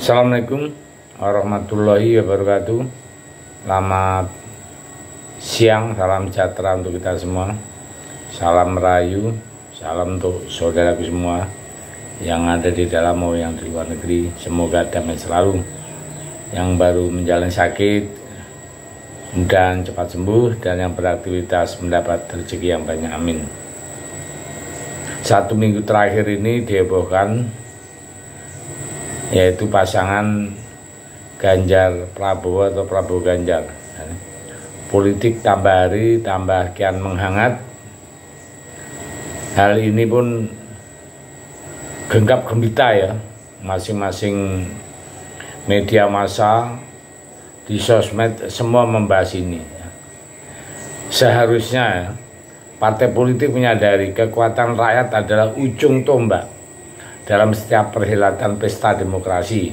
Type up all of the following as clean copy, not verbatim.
Assalamualaikum warahmatullahi wabarakatuh. Selamat siang, salam sejahtera untuk kita semua. Salam merayu, salam untuk saudaraku semua yang ada di dalam maupun yang di luar negeri. Semoga damai selalu. Yang baru menjalani sakit dan cepat sembuh, dan yang beraktivitas mendapat rezeki yang banyak, amin. 1 minggu terakhir ini dihebohkan, yaitu pasangan Ganjar Prabowo atau Prabowo Ganjar. Politik tambah hari tambah kian menghangat. Hal ini pun genggam gembita ya, masing-masing media massa di sosmed semua membahas ini. Seharusnya partai politik menyadari kekuatan rakyat adalah ujung tombak dalam setiap perhelatan pesta demokrasi.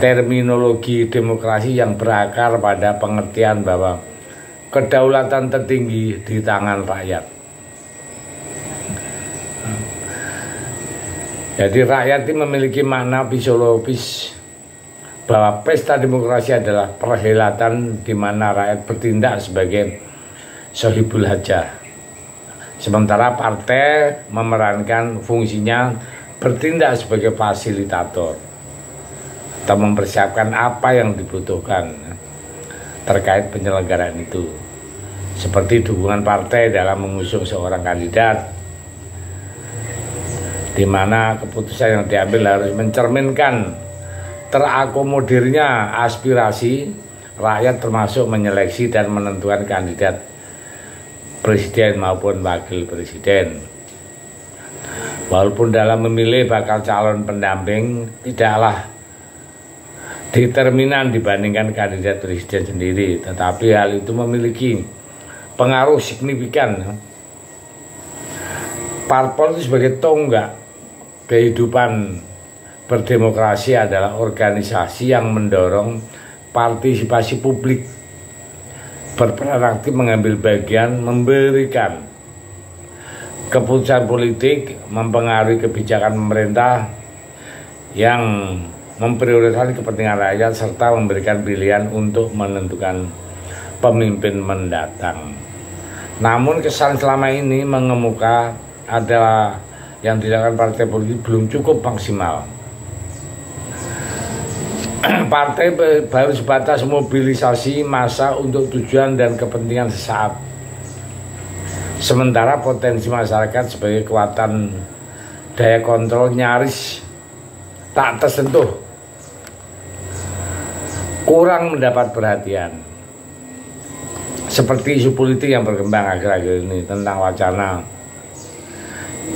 Terminologi demokrasi yang berakar pada pengertian bahwa kedaulatan tertinggi di tangan rakyat. Jadi rakyat ini memiliki makna fisiologis bahwa pesta demokrasi adalah perhelatan di mana rakyat bertindak sebagai sohibul hajah. Sementara partai memerankan fungsinya bertindak sebagai fasilitator atau mempersiapkan apa yang dibutuhkan terkait penyelenggaraan itu, seperti dukungan partai dalam mengusung seorang kandidat, di mana keputusan yang diambil harus mencerminkan terakomodirnya aspirasi rakyat, termasuk menyeleksi dan menentukan kandidat presiden maupun wakil presiden. Walaupun dalam memilih bakal calon pendamping tidaklah determinan dibandingkan kandidat presiden sendiri, tetapi hal itu memiliki pengaruh signifikan. Parpol itu sebagai tonggak kehidupan berdemokrasi adalah organisasi yang mendorong partisipasi publik, berperan aktif mengambil bagian, memberikan keputusan politik, mempengaruhi kebijakan pemerintah yang memprioritaskan kepentingan rakyat, serta memberikan pilihan untuk menentukan pemimpin mendatang. Namun kesan selama ini mengemuka adalah yang dilakukan partai politik belum cukup maksimal. Partai baru sebatas mobilisasi massa untuk tujuan dan kepentingan sesaat, sementara potensi masyarakat sebagai kekuatan daya kontrol nyaris tak tersentuh, kurang mendapat perhatian. Seperti isu politik yang berkembang akhir-akhir ini tentang wacana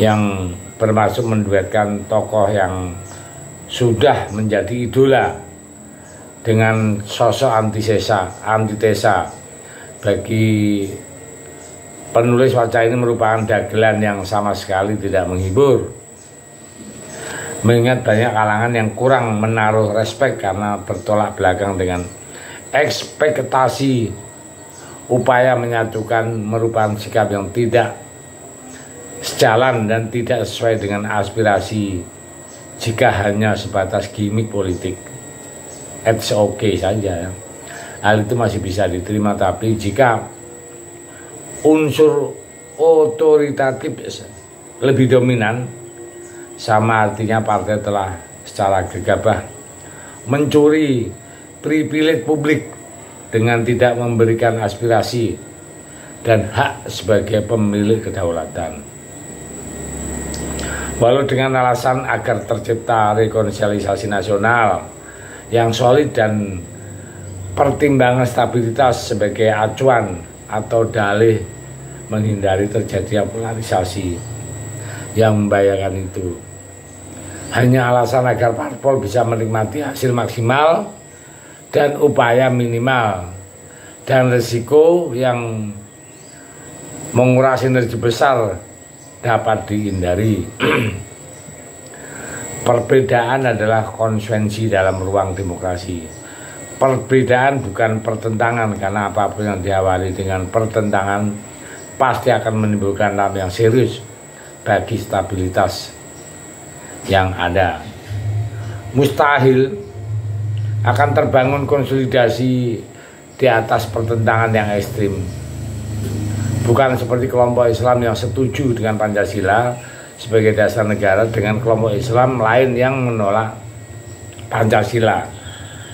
yang bermaksud menduetkan tokoh yang sudah menjadi idola dengan sosok antitesa. Bagi penulis wacana ini merupakan dagelan yang sama sekali tidak menghibur, mengingat banyak kalangan yang kurang menaruh respek karena bertolak belakang dengan ekspektasi. Upaya menyatukan merupakan sikap yang tidak sejalan dan tidak sesuai dengan aspirasi. Jika hanya sebatas gimmick politik, it's okay saja, hal itu masih bisa diterima. Tapi jika unsur otoritatif lebih dominan, sama artinya partai telah secara gegabah mencuri privilege publik dengan tidak memberikan aspirasi dan hak sebagai pemilik kedaulatan. Walau dengan alasan agar tercipta rekonsiliasi nasional yang solid dan pertimbangan stabilitas sebagai acuan atau dalih menghindari terjadinya polarisasi yang membahayakan itu. Hanya alasan agar parpol bisa menikmati hasil maksimal dan upaya minimal, dan risiko yang menguras energi besar dapat dihindari. Perbedaan adalah konsekuensi dalam ruang demokrasi. Perbedaan bukan pertentangan, karena apapun yang diawali dengan pertentangan pasti akan menimbulkan dampak yang serius bagi stabilitas yang ada. mustahil akan terbangun konsolidasi di atas pertentangan yang ekstrim. Bukan seperti kelompok Islam yang setuju dengan Pancasila sebagai dasar negara dengan kelompok Islam lain yang menolak Pancasila,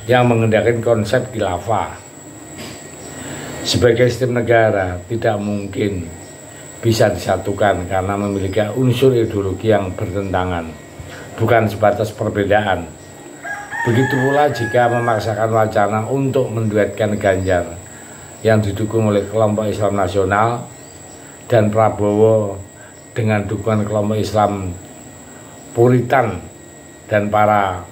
yang mengendalikan konsep khilafah. Sebagai sistem negara tidak mungkin bisa disatukan karena memiliki unsur ideologi yang bertentangan, bukan sebatas perbedaan. Begitu pula jika memaksakan wacana untuk menduetkan Ganjar yang didukung oleh kelompok Islam nasional dan Prabowo dengan dukungan kelompok Islam Puritan dan para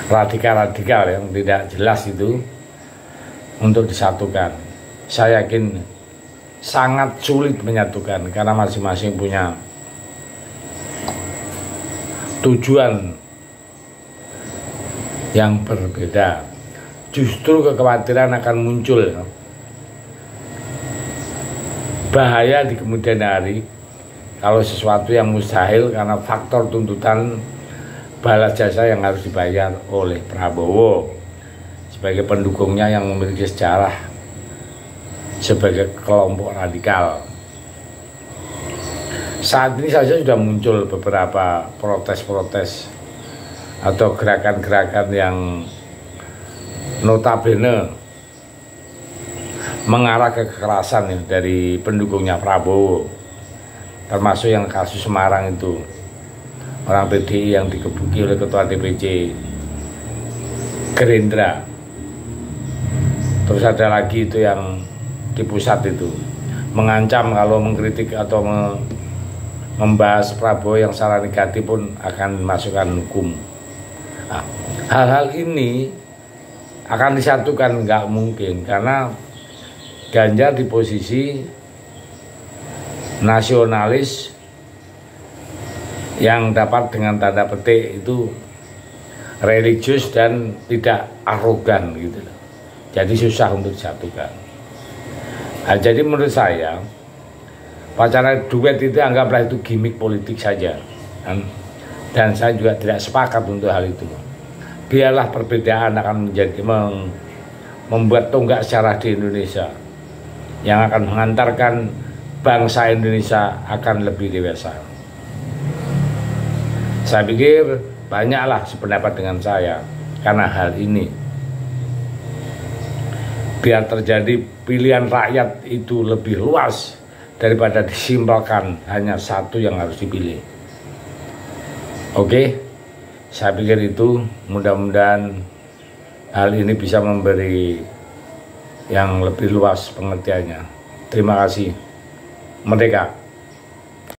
radikal-radikal yang tidak jelas itu untuk disatukan. Saya yakin sangat sulit menyatukan karena masing-masing punya tujuan yang berbeda. Justru kekhawatiran akan muncul bahaya di kemudian hari kalau sesuatu yang mustahil karena faktor tuntutan balas jasa yang harus dibayar oleh Prabowo sebagai pendukungnya yang memiliki sejarah sebagai kelompok radikal. Saat ini saja sudah muncul beberapa protes-protes atau gerakan-gerakan yang notabene mengarah ke kekerasan ya, dari pendukungnya Prabowo, termasuk yang kasus Semarang itu, orang PDI yang dikebuki oleh ketua DPC Gerindra. Terus ada lagi itu yang di pusat itu mengancam kalau mengkritik atau membahas Prabowo yang secara negatif pun akan dimasukkan hukum. Nah, hal-hal ini akan disatukan nggak mungkin karena Ganjar di posisi nasionalis yang dapat dengan tanda petik itu religius dan tidak arogan gitu loh. Jadi susah untuk disatukan. Nah, jadi menurut saya wacana duet itu anggaplah itu gimmick politik saja, dan saya juga tidak sepakat untuk hal itu. Biarlah perbedaan akan menjadi membuat tonggak sejarah di Indonesia yang akan mengantarkan bangsa Indonesia akan lebih dewasa. Saya pikir banyaklah sependapat dengan saya karena hal ini. Biar terjadi pilihan rakyat itu lebih luas daripada disimpulkan hanya satu yang harus dipilih. Oke, saya pikir itu mudah-mudahan hal ini bisa memberi yang lebih luas pengertiannya. Terima kasih. Merdeka.